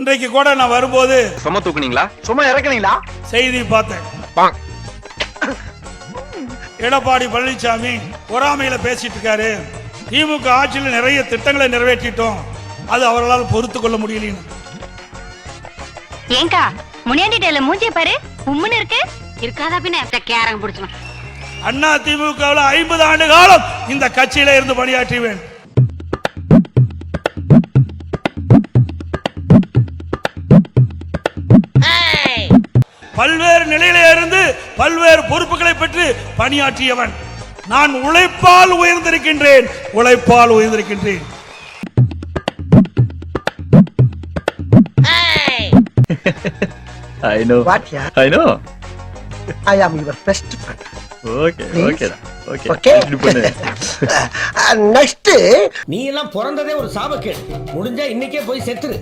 இன்றைக்கு கூட நான் வரும்போது சும்மா தூக்குனீங்களா சும்மா இறக்குனீங்களா செய்தி பார்த்தேன். எடப்பாடி பழனிசாமி பொறாமையில பேசிட்டு இருக்காரு. திமுக ஆட்சியில் நிறைய திட்டங்களை நிறைவேற்றிட்டோம், அது அவர்களால் பொறுத்து கொள்ள முடியல. ஏங்கா முனியாண்டி டேல மூஞ்சிய பாரு, உம்முன்னு இருக்கு. இருக்காதா பின்ன கேரங்க புடிச்சலாம். அண்ணா திமுகவில் 50 ஆண்டு காலம் இந்த கட்சியில இருந்து பணியாற்றுவேன். பல்வேறு நிலையில இருந்து பல்வேறு பொறுப்புகளை பெற்று பணியாற்றியவன். நான் உழைப்பால் உயர்ந்திருக்கின்றேன், உழைப்பால் உயர்ந்திருக்கின்றேன். I know. What, yeah? I know. I am your best friend. Okay, okay, okay. Okay? இது பண்ணு. Next, நீ எல்லாம் பிறந்ததே ஒரு சாபக்கேடு. முடிஞ்சா இன்னைக்கே போய் செத்துரு.